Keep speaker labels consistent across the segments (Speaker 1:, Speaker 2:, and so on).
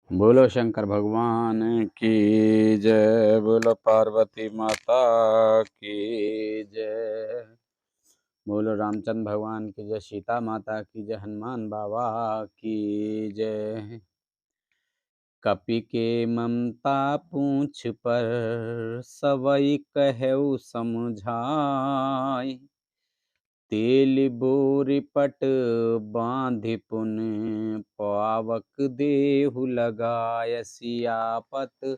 Speaker 1: बोलो शंकर भगवान की जय। बोलो पार्वती माता की जय। बोलो रामचंद्र भगवान की जय। सीता माता की जय। हनुमान बाबा की जय। कपि के ममता पूछ पर सबई कहऊ समझाई। तेल बोरी पट बांधि पुन पावक देहु लगाय। सियापत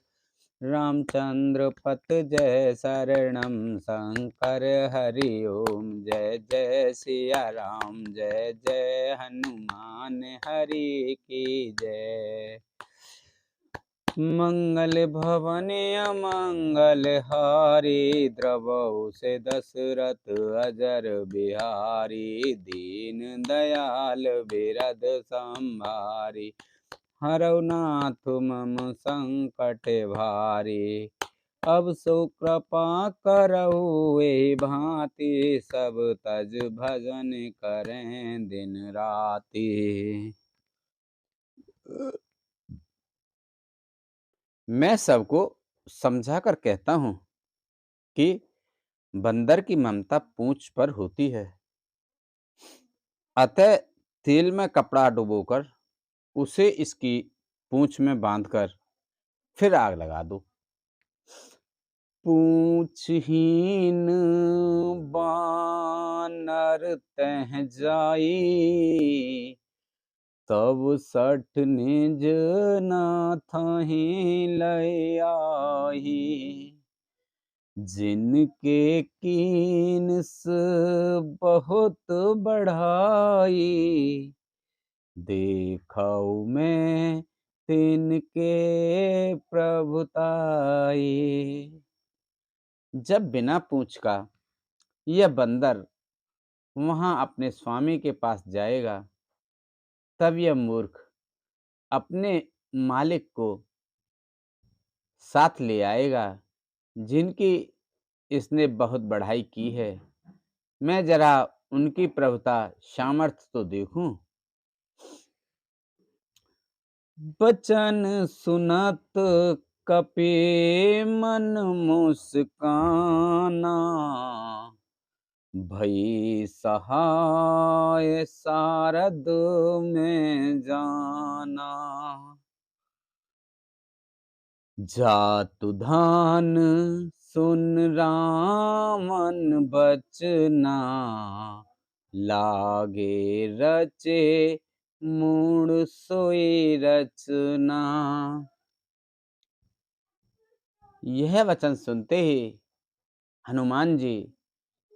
Speaker 1: रामचंद्र पत जय शरणम शंकर हरि ओम। जय जय सिया राम जय जय हनुमान हरि की जय। मंगल भवन अमंगल हारी। द्रवहु से दशरथ अजर बिहारी। दीन दयाल बिरद संभारी। हरौ नाथ मम संकट भारी। अब सो कृपा करहु एहि भांति। सब तज भजन करें दिन राति। मैं सबको समझा कर कहता हूँ कि बंदर की ममता पूंछ पर होती है, अतः तेल में कपड़ा डुबोकर उसे इसकी पूंछ में बांधकर फिर आग लगा दो। पूंछहीन बानर तह जाई। तब सठ निज नाथहि लय आही। जिनके कीन्स बहुत बढ़ाई। देखौ मैं तिनके प्रभुताई। जब बिना पूंछ का यह बंदर वहां अपने स्वामी के पास जाएगा, तब यह मूर्ख अपने मालिक को साथ ले आएगा जिनकी इसने बहुत बढ़ाई की है। मैं जरा उनकी प्रभुता सामर्थ्य तो देखूं। बचन सुनत कपि मन मुस्काना। भई सहाय सारद में जाना। जातु धान सुन रामन बचना। लागे रचे मूढ़ सोई रचना। यह वचन सुनते ही हनुमान जी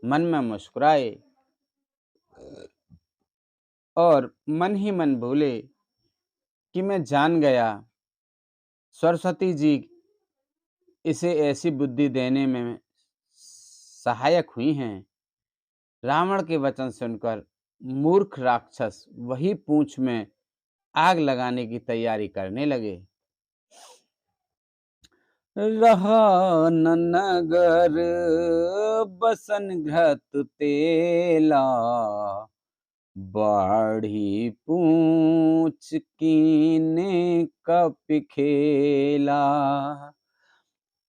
Speaker 1: मन में मुस्कुराए और मन ही मन बोले कि मैं जान गया सरस्वती जी इसे ऐसी बुद्धि देने में सहायक हुई हैं। रावण के वचन सुनकर मूर्ख राक्षस वही पूंछ में आग लगाने की तैयारी करने लगे। रहा न नगर बसन घृत तेला। बाढ़ी पूंछ कीने कपि खेला।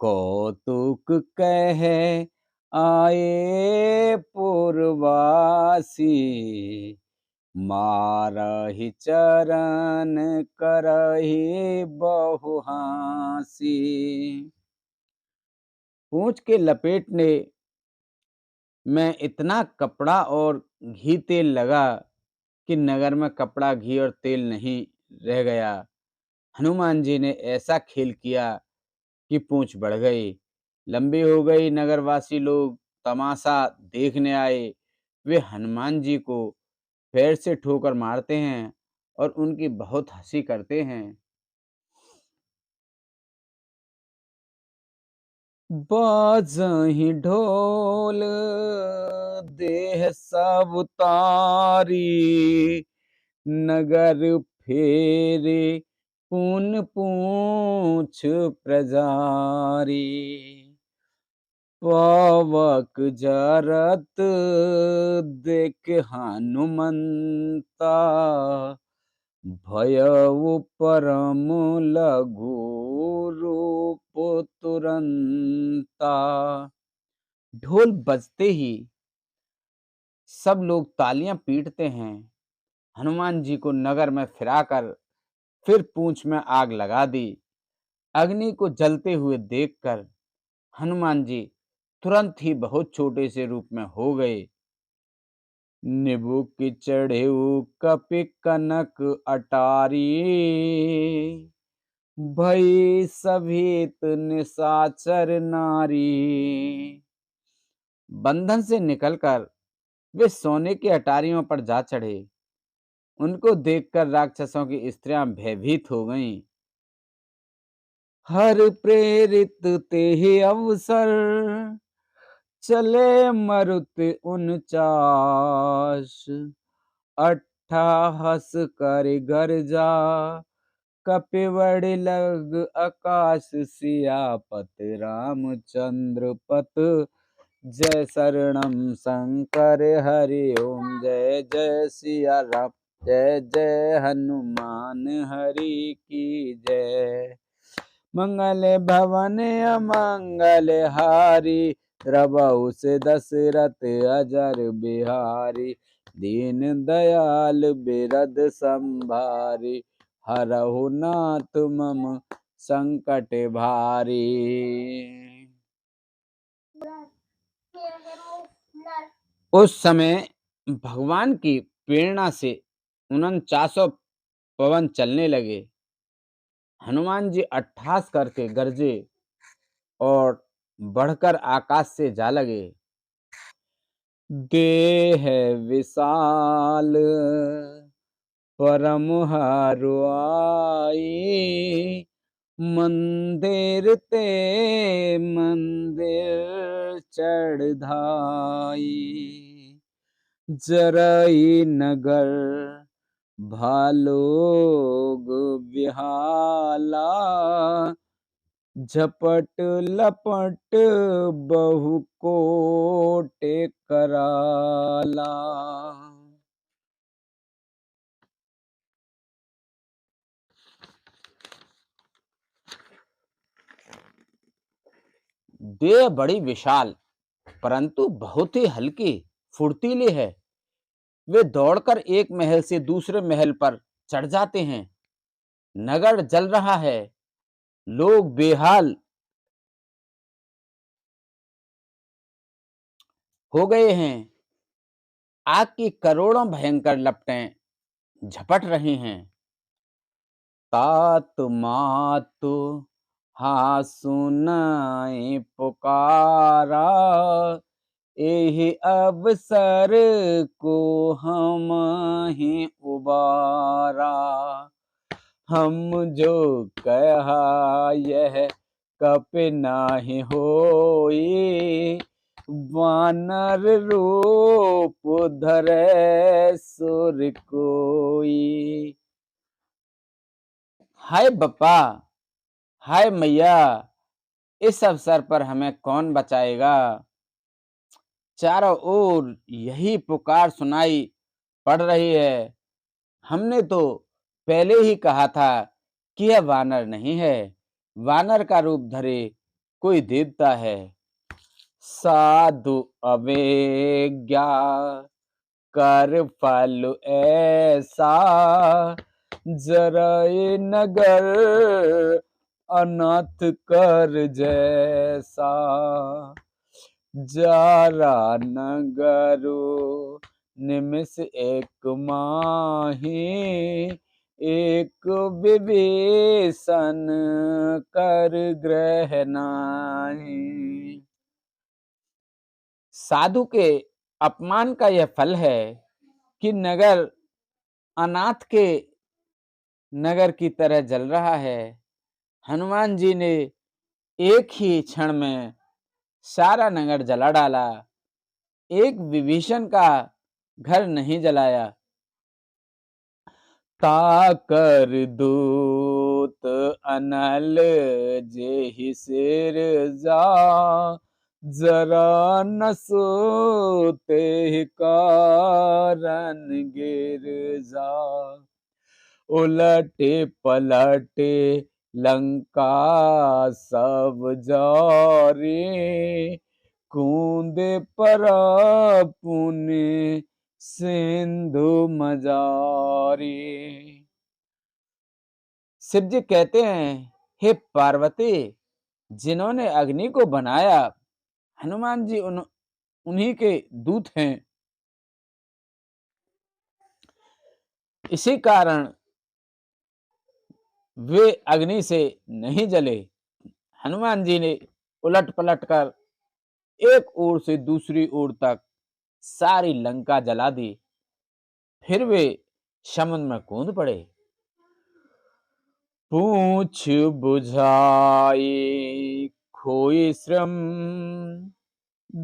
Speaker 1: कौतुक कहे आए पुरवासी। मारहि चरण करहि बहु हांसी। पूंछ के लपेटने में इतना कपड़ा और घी तेल लगा कि नगर में कपड़ा घी और तेल नहीं रह गया। हनुमान जी ने ऐसा खेल किया कि पूंछ बढ़ गई, लंबी हो गई। नगरवासी लोग तमाशा देखने आए। वे हनुमान जी को पैर से ठोकर मारते हैं और उनकी बहुत हंसी करते हैं। बाजहि ढोल देह सब तारी। नगर फेरे पुन पूंछ प्रजारी। पावक जरत देख हनुमंता। भयउ परम लघु रूप तुरंता। ढोल बजते ही सब लोग तालियां पीटते हैं। हनुमान जी को नगर में फिराकर फिर पूंछ में आग लगा दी। अग्नि को जलते हुए देखकर हनुमान जी तुरंत ही बहुत छोटे से रूप में हो गए। निबु की चढ़ेऊ कपि कनक अटारी, भई सभीत निशाचर नारी। बंधन से निकलकर वे सोने की अटारियों पर जा चढ़े। उनको देखकर राक्षसों की स्त्रियां भयभीत हो गईं। हर प्रेरित ते अवसर, चले मरुत 49। अट्ठाहस कर गर्जा, कपिवड़ लग आकाश सियापत। रामचंद्र पत जय शरणम शंकर हरि ओम। जय जय सिया राम, जय जय हनुमान हरि की जय। मंगल भवन अमंगल हारी, द्रवहु से दशरथ अजर बिहारी। दीन दयाल बिरद संभारी, हरहु नाथ मम संकट भारी। उस समय भगवान की प्रेरणा से 49 पवन चलने लगे। हनुमान जी अट्ठास करके गरजे और बढ़कर आकाश से जा लगे। देह विशाल परम हरुआई, मंदिर ते मंदिर चढ़ाई। जरई नगर भालोग विहाला, झपट लपट बहु कोट कराला। देह बड़ी विशाल परंतु बहुत ही हल्की फुर्तीली है। वे दौड़कर एक महल से दूसरे महल पर चढ़ जाते हैं। नगर जल रहा है, लोग बेहाल हो गए हैं। आग की करोड़ों भयंकर लपटें झपट रही हैं। तात मातु हाँ सुनाई पुकारा, एहि अवसर को हम ही उबारा। हम जो कहा यह कपि नाहि होई, वानर रूप धरे सुर कोई। हाय बप्पा, हाय मैया, इस अवसर पर हमें कौन बचाएगा। चारों ओर यही पुकार सुनाई पड़ रही है। हमने तो पहले ही कहा था कि यह वानर नहीं है, वानर का रूप धरे कोई देवता है। साधु अवेज्ञा कर फल ऐसा, जरय नगर अनाथ कर जैसा। जारा नगरो निमिष एक माही, एक विभीषण कर ग्रह नाही। साधु के अपमान का यह फल है कि नगर अनाथ के नगर की तरह जल रहा है। हनुमान जी ने एक ही क्षण में सारा नगर जला डाला, एक विभीषण का घर नहीं जलाया। ताकर दूत अनल जेहि सिर जा, जरा न सोते कारण गिर जा। उलटे पलटे लंका सब जारे, कूदे पर पुण्य सिंधु मजारी। शिव जी कहते हैं, हे पार्वती, जिन्होंने अग्नि को बनाया, हनुमान जी उन्हीं के दूत हैं। इसी कारण वे अग्नि से नहीं जले। हनुमान जी ने उलट पलट कर एक ओर से दूसरी ओर तक सारी लंका जला दी। फिर वे समुद्र में कूद पड़े। पूछ बुझाई खोई श्रम,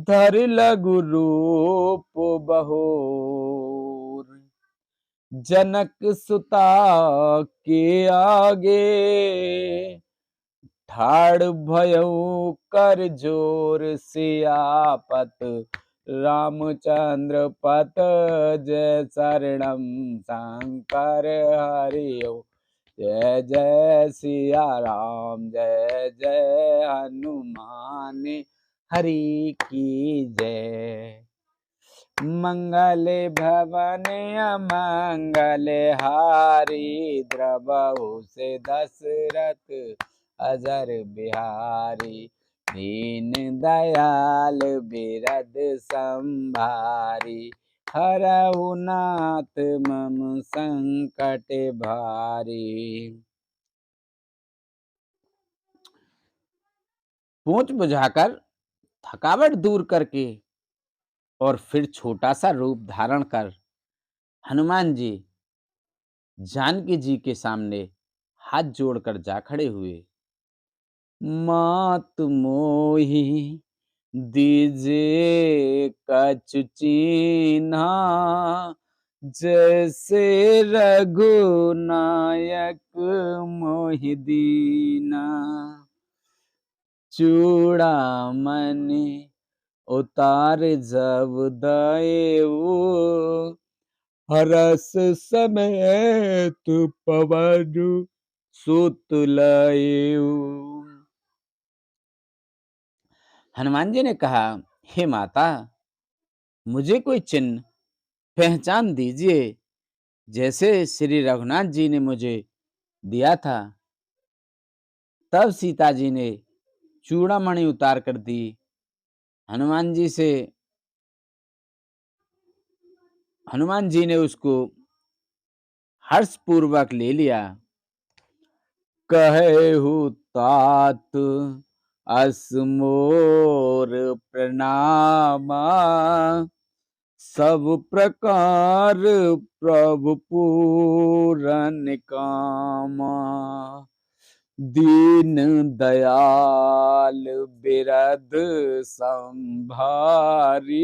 Speaker 1: धर लघु रूप बहोर। जनक सुता के आगे, ठाड़ भयउ कर जोर। सियापत रामचंद्र पत, जय शरणम शंकर हरिओ। जय जय सिया राम, जय जय हनुमान हरि की जय। मंगल भवन अमंगल हारी, द्रवहु से दशरथ अजर बिहारी। दीन दयाल बिरद संभारी, हरहु नाथ मम संकट भारी। पूंछ बुझाकर, थकावट दूर करके और फिर छोटा सा रूप धारण कर हनुमान जी जानकी जी के सामने हाथ जोड़कर जा खड़े हुए। मात मोहि दीजे कछु चीन्हा, जैसे रघुनायक मोहि दीना। चूड़ामणि उतार जब दएऊ, हरस समेत पवन सुत लएऊ। हनुमान जी ने कहा, हे माता, मुझे कोई चिन्ह पहचान दीजिए, जैसे श्री रघुनाथ जी ने मुझे दिया था। तब सीता जी ने चूड़ामणि उतार कर दी। हनुमान जी ने उसको हर्षपूर्वक ले लिया। कहेहु तात असमोर प्रणामा, सब प्रकार प्रभु पूरन कामा। दीन दयाल बिरद संभारी,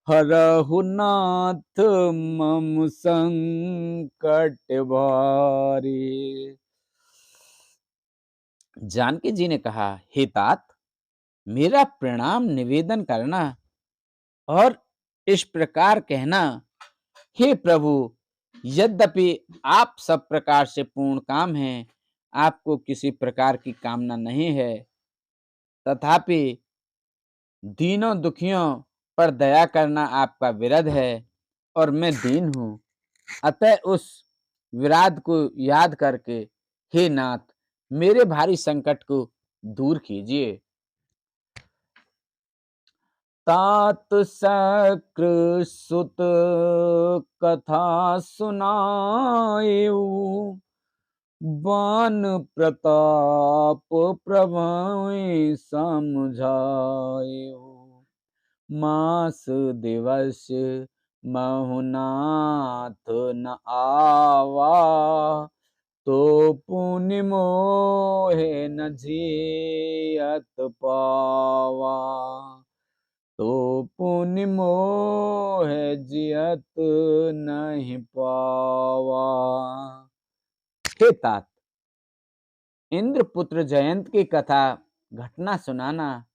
Speaker 1: हरहु नाथ मम संकट भारी। जानकी जी ने कहा, हे तात, मेरा प्रणाम निवेदन करना और इस प्रकार कहना, हे प्रभु, यद्यपि आप सब प्रकार से पूर्ण काम हैं, आपको किसी प्रकार की कामना नहीं है, तथापि दीनों दुखियों पर दया करना आपका विरध है और मैं दीन हूँ। अतः उस विराध को याद करके हे नाथ, मेरे भारी संकट को दूर कीजिए। तात शक्र सुत कथा सुनाएऊ, बान प्रताप प्रभु समझाएऊ। मास दिवस महुनाथ न आवा, तो पुनि मोहे न जियत पावा। तो पुनि मोहे जियत नहीं पावा। हे तात, इंद्रपुत्र जयंत की कथा घटना सुनाना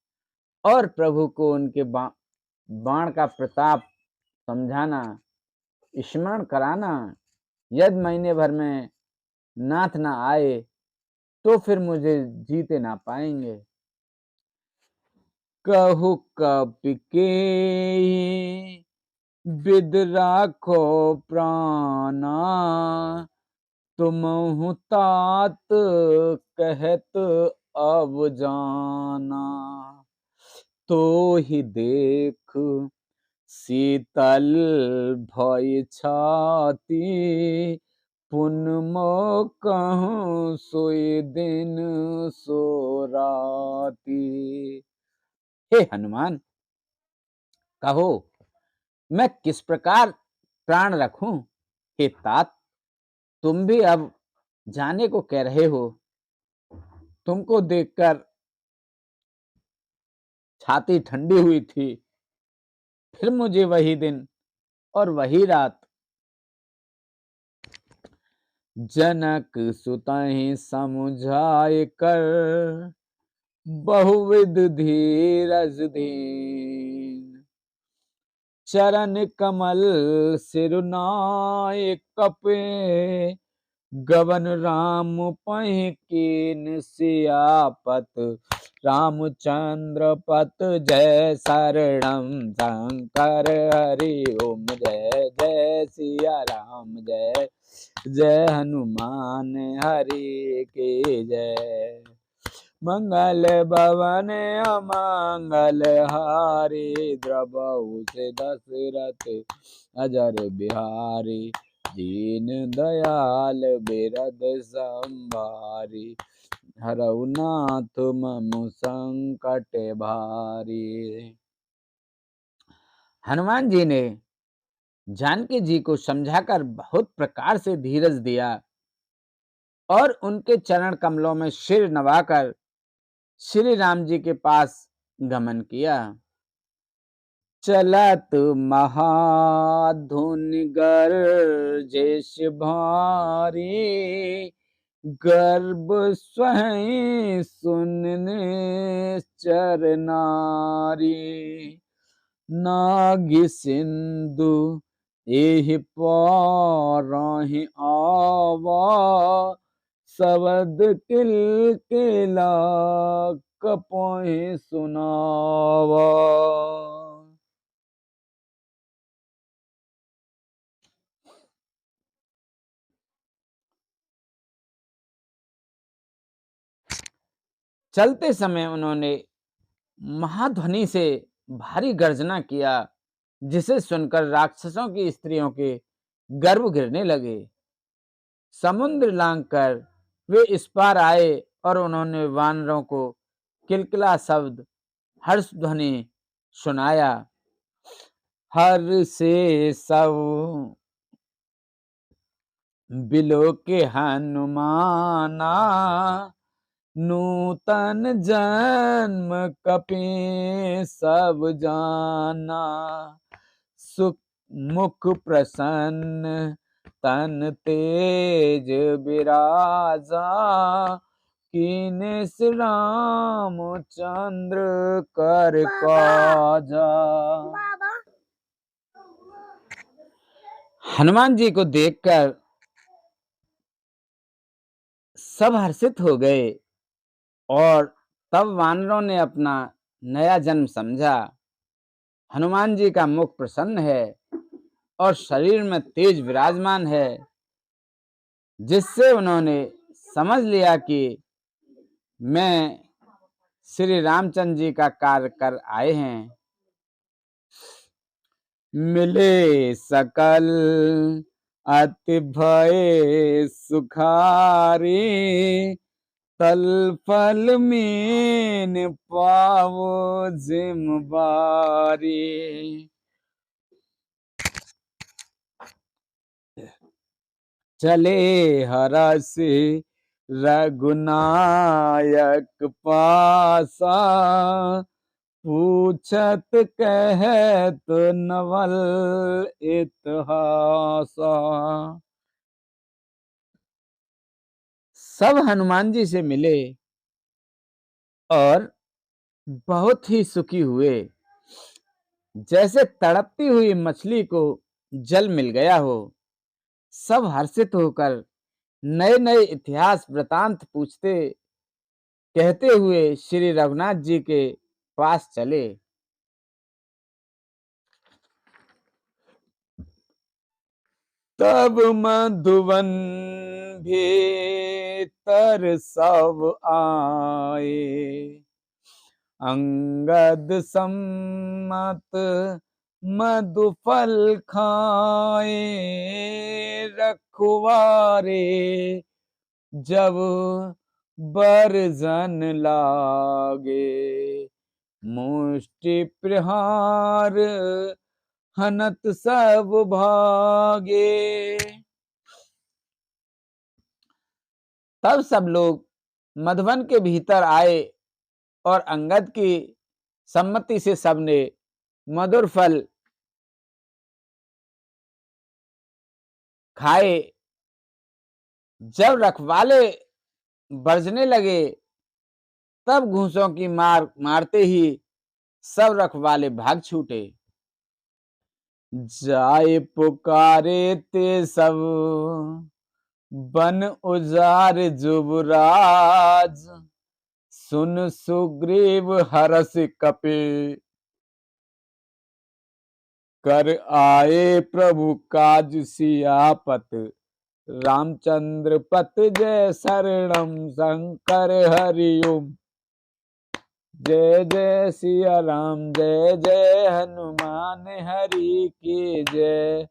Speaker 1: और प्रभु को उनके बाण का प्रताप समझाना, स्मरण कराना, यदि महीने भर में नाथ ना आए तो फिर मुझे जीते ना पाएंगे। कहु कपि के विद राखो प्राणा, तुमहु तात कहत अब जाना। तो ही देख शीतल भय छाती, पुन मोह कहूँ सोई दिन सो राती। हे हनुमान, कहो मैं किस प्रकार प्राण रखूं। हे तात, तुम भी अब जाने को कह रहे हो। तुमको देखकर छाती ठंडी हुई थी। फिर मुझे वही दिन और वही रात जनक सुतहि समुझाए कर, बहुविध धीरज धीन। चरण कमल सिरुनाए कपे, गवन राम पहि कीन सियापत। रामचंद्र पत जय शरणम शंकर हरि ओम। जय जय सिया राम, जय जय हनुमान हरि के जय। मंगल भवन अमंगल हारी, द्रवहु से दशरथ अजर बिहारी। दीन दयाल बिरद संभारी, हरहु नाथ मम संकट भारी। हनुमान जी ने जानकी जी को समझाकर बहुत प्रकार से धीरज दिया और उनके चरण कमलों में सिर नवाकर श्री राम जी के पास गमन किया। चलत महाधुनि गरजेश भारी, गर्भ स्वहीं सुनने चर नारी। नागि सिंधु एहि पारहि आवा, शब्द किलकिला कपहि सुनावा। चलते समय उन्होंने महाध्वनि से भारी गर्जना किया, जिसे सुनकर राक्षसों की स्त्रियों के गर्भ गिरने लगे। समुद्र लांघकर वे इस पार आए और उन्होंने वानरों को किलकिला शब्द हर्ष ध्वनि सुनाया। हर से सब बिलो के हनुमाना, नूतन जन्म कपि सब जाना। सुख मुख प्रसन्न तन तेज विराजा, कीने श्री रामचंद्र कर काजा। हनुमान जी को देखकर सब हर्षित हो गए और तब वानरों ने अपना नया जन्म समझा। हनुमान जी का मुख प्रसन्न है और शरीर में तेज विराजमान है, जिससे उन्होंने समझ लिया कि मैं श्री रामचंद्र जी का कार्य कर आए हैं। मिले सकल अति भय सुखारी, तल फल मीन पावो जिम्बारी। चले हरस रघुनायक पासा, पूछत कहत नवल इतिहासा। सब हनुमान जी से मिले और बहुत ही सुखी हुए, जैसे तड़पती हुई मछली को जल मिल गया हो। सब हर्षित होकर नए नए इतिहास वृतांत पूछते कहते हुए श्री रघुनाथ जी के पास चले। तब मधुवन भीतर सब आए, अंगद सम्मत मधुफल खाए, रखवारे जब बरजन लागे, मुष्टि प्रहार हनत सब भागे। तब सब लोग मधुवन के भीतर आए और अंगद की सम्मति से सबने मधुर फल खाए। जब रखवाले बरसने लगे तब घूंसों की मार मारते ही सब रखवाले भाग छूटे। जाए पुकारे ते सब बन उजार जुबराज, सुन सुग्रीव हरस कपे, कर आए प्रभु काज सियापत, रामचंद्र पत जय शरणम शंकर हरिओम, जय जय सिया राम जय जय हनुमान हरि की जय,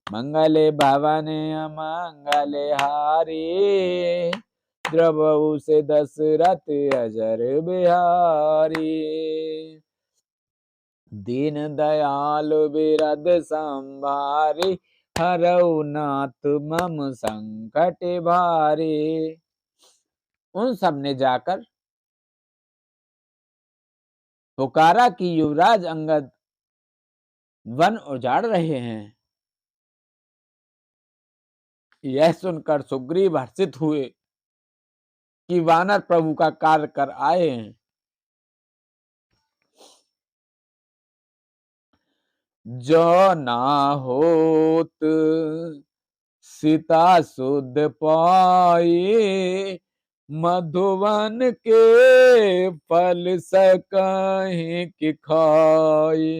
Speaker 1: मंगले भवने अमंगले हारी, द्रवहु से दशरथ अजर बिहारी, दीन दयाल बिरद संभारी, हरऊ नाथ मम संकट भारी। उन सब ने जाकर पुकारा कि युवराज अंगद वन उजाड़ रहे हैं। यह सुनकर सुग्रीव हर्षित हुए कि वानर प्रभु का कार्य कर आए हैं। जो ना होत सीता सुध पाए, मधुवन के फल सकहि कि खाए,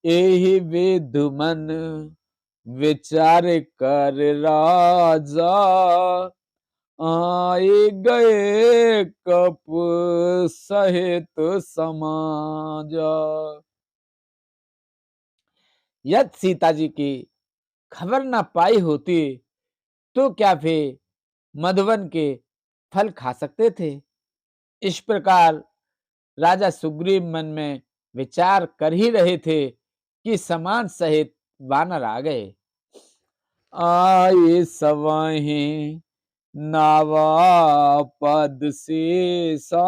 Speaker 1: एहि विधु मन विचार कर राजा, आए गए कप सहित समाजा। यदि सीता जी की खबर न पाई होती तो क्या वे मधुवन के फल खा सकते थे। इस प्रकार राजा सुग्रीव मन में विचार कर ही रहे थे कि समान सहित वानर आ गए। आए सवहि नावा पद शेषा,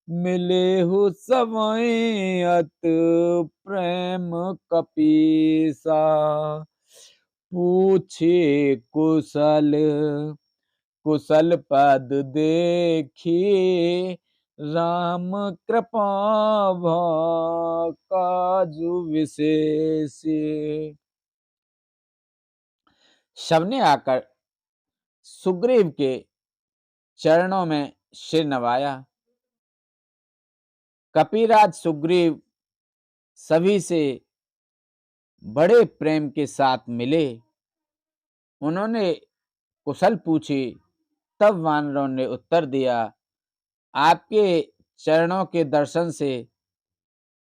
Speaker 1: मिले हु समय अत प्रेम कपीसा, पूछे कुशल कुशल पद देखी, राम कृपा काजु विशेष। सबने आकर सुग्रीव के चरणों में सिर नवाया। कपिराज सुग्रीव सभी से बड़े प्रेम के साथ मिले। उन्होंने कुशल पूछी। तब वानरों ने उत्तर दिया, आपके चरणों के दर्शन से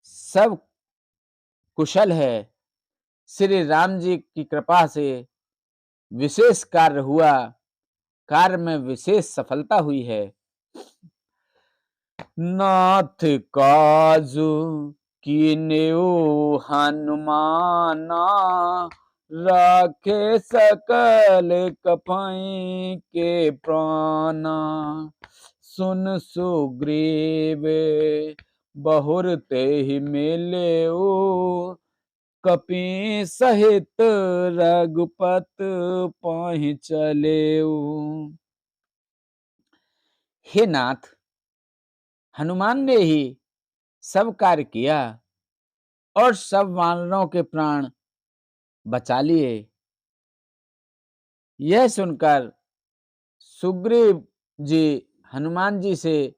Speaker 1: सब कुशल है। श्री राम जी की कृपा से विशेष कार्य हुआ, कार्य में विशेष सफलता हुई है। नाथ काजु कीन्यो हनुमाना, राखे सकल कपई के प्राणा, सुन सुग्रीव बहुर तेहि मिल्यो, कपि सहित रघुपत पाहि चलेऊ। हे नाथ, हनुमान ने ही सब कार्य किया और सब वानरों के प्राण बचा लिए। यह सुनकर सुग्रीव जी हनुमान जी से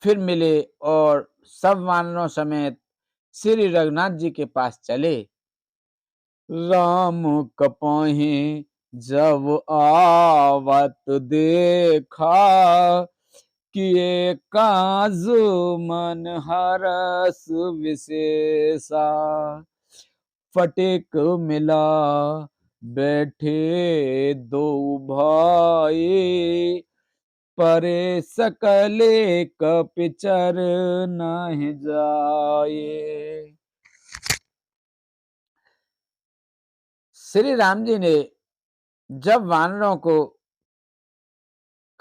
Speaker 1: फिर मिले और सब वानरों समेत श्री रघुनाथ जी के पास चले। राम कपहि जब आवत देखा, किए काज मन हरस विशेषा। फटिक मिला बैठे दो भाई, परे सकले कपिचर नहीं जाए। श्री राम जी ने जब वानरों को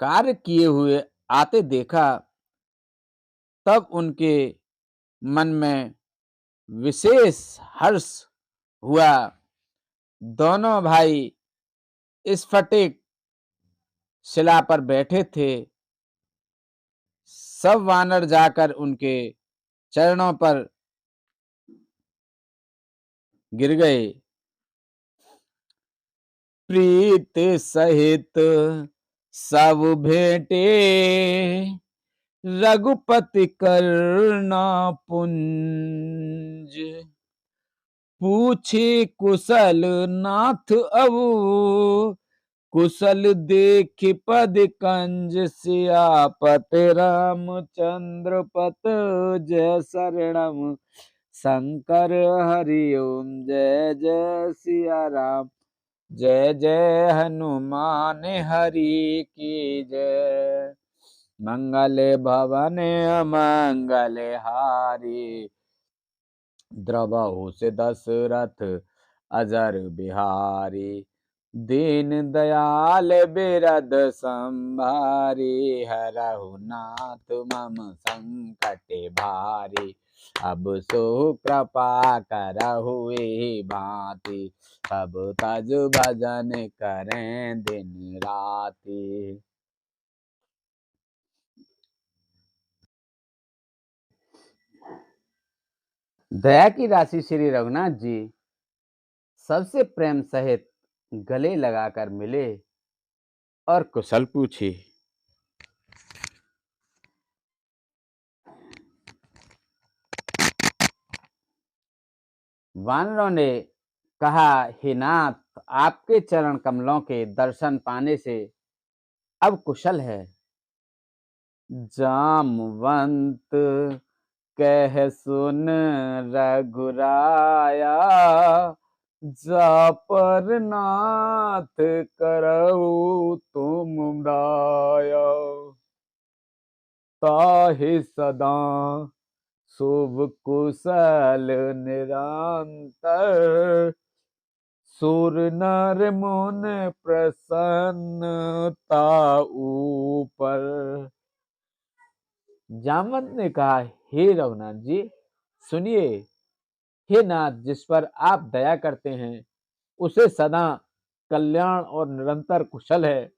Speaker 1: कार्य किए हुए आते देखा, तब उनके मन में विशेष हर्ष हुआ। दोनों भाई स्फटिक शिला पर बैठे थे। सब वानर जाकर उनके चरणों पर गिर गए। प्रीत सहित सब भेंटे, रघुपति करना पुंज। पूछे कुशल नाथ अबु, कुशल देख पद कंज। सियापति रामचंद्र पत जय शरणम, शंकर हरि ओम जय जय सिया राम। जय जय हनुमान हरि की जय। मंगल भवन मंगल हारी, द्रवहु से दशरथ अजर बिहारी। दीन दयाल बिरद संभारी, हरहु नाथ मम संकट भारी। अब सो कृपा करहु एहि भांति, सब तज भजन करें दिन राति। दया की राशि श्री रघुनाथ जी सबसे प्रेम सहित गले लगाकर मिले और कुशल पूछी। वानरों ने कहा, हे नाथ, आपके चरण कमलों के दर्शन पाने से अब कुशल है। जामवंत कह सुन रघुराया, जा पर नाथ करऊ तुम दाया। ताहि सदा शुभ कुशल निरंतर, सुर नर मुन प्रसन्नता ऊपर। जामवंत ने कहा, हे रघुनाथ जी सुनिए। हे नाथ, जिस पर आप दया करते हैं उसे सदा कल्याण और निरंतर कुशल है।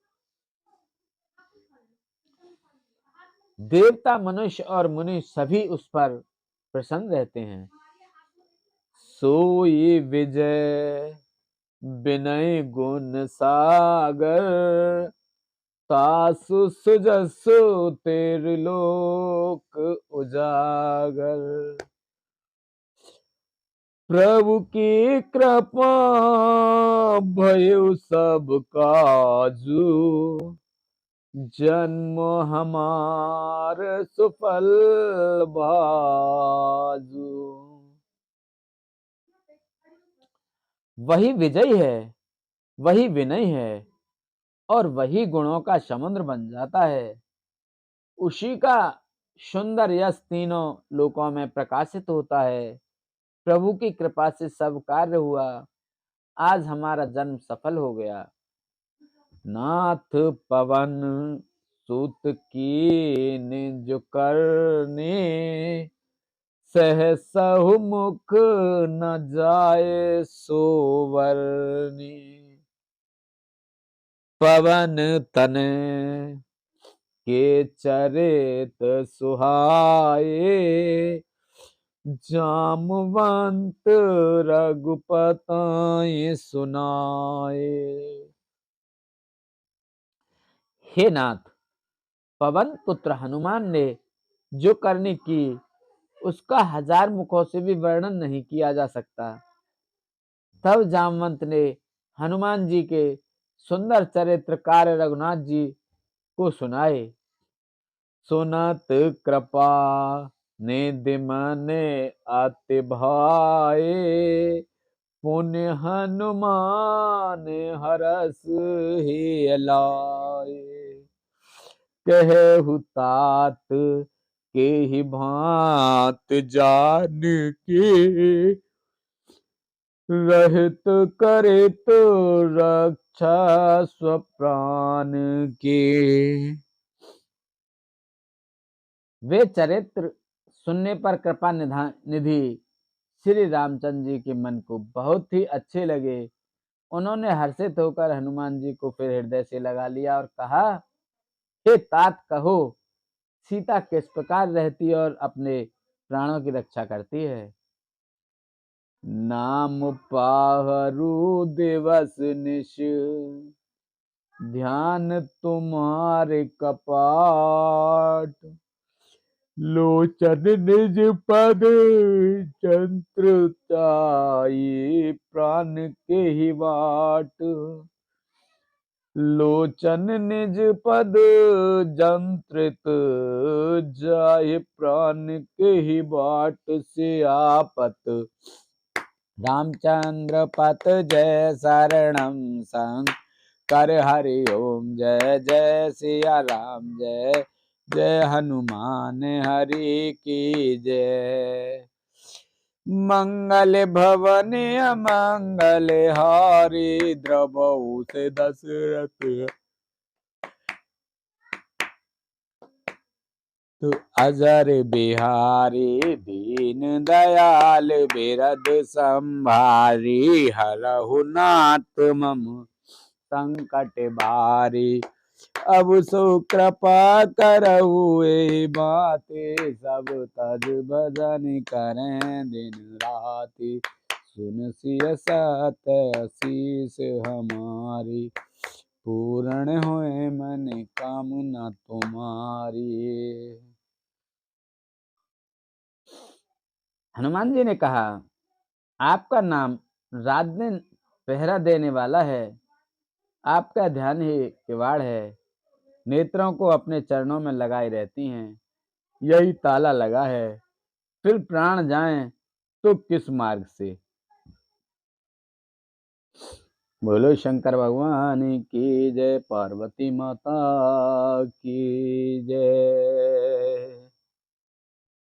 Speaker 1: देवता मनुष्य और मुनि सभी उस पर प्रसन्न रहते हैं। सोई विजय विनय गुण सागर, तासु सुजसु त्रिलोक उजागर। प्रभु की कृपा भयउ सब काजू, जन्म हमार सुफल बाजू। वही विजयी है, वही विनय है और वही गुणों का समुद्र बन जाता है। उसी का सुंदर यश तीनों लोकों में प्रकाशित होता है। प्रभु की कृपा से सब कार्य हुआ। आज हमारा जन्म सफल हो गया। नाथ पवन सूत की निज करने, सहसहु मुख न जाए सोवरनी। पवन तने के चरित सुहाए, जामवंत रघुपति सुनाए। हे नाथ, पवन पुत्र हनुमान ने जो करनी की उसका 1000 मुखों से भी वर्णन नहीं किया जा सकता। तब जामवंत ने हनुमान जी के सुंदर चरित्र कार्य रघुनाथ जी को सुनाए। सुनत कृपा निधि मन अति भाए, पुण्य हनुमान हरस ही लाए। कहु तात के ही भांत जान के, रहित करित रक्षा स्वप्राण के। वे चरित्र सुनने पर कृपा निधि श्री रामचंद्र जी के मन को बहुत ही अच्छे लगे। उन्होंने हर्षित होकर हनुमान जी को फिर हृदय से लगा लिया और कहा, हे तात, कहो सीता किस प्रकार रहती और अपने प्राणों की रक्षा करती है। नाम पाहरु दिवस निश, ध्यान तुम्हारे कपाट। लोचन निज पद चंद्र ताई, प्राण के ही बाट। लोचन निज पद जंत्रित जाय, प्राण के ही बाट। से आपत रामचंद्र पत जय शरणम शंकर हरि ओम। जय जय सिया राम, जय जय हनुमान हरि की जय। मंगल भवन अमंगल हारी, द्रवहु से दशरथ तु अजर बिहारी। दीन दयाल बिरद संभारी, हरहु नाथ मम संकट बारी। अब सो कृपा करहु ए बाते, सब तज भजन करें दिन राति। सुन सिय सत असीस हमारी, पूर्ण होए मन कामना तुम्हारी। हनुमान जी ने कहा, आपका नाम रात दिन पहरा देने वाला है। आपका ध्यान ही किवाड़ है। नेत्रों को अपने चरणों में लगाए रहती हैं, यही ताला लगा है। फिर प्राण जाएं तो किस मार्ग से। बोलो शंकर भगवान की जय, पार्वती माता की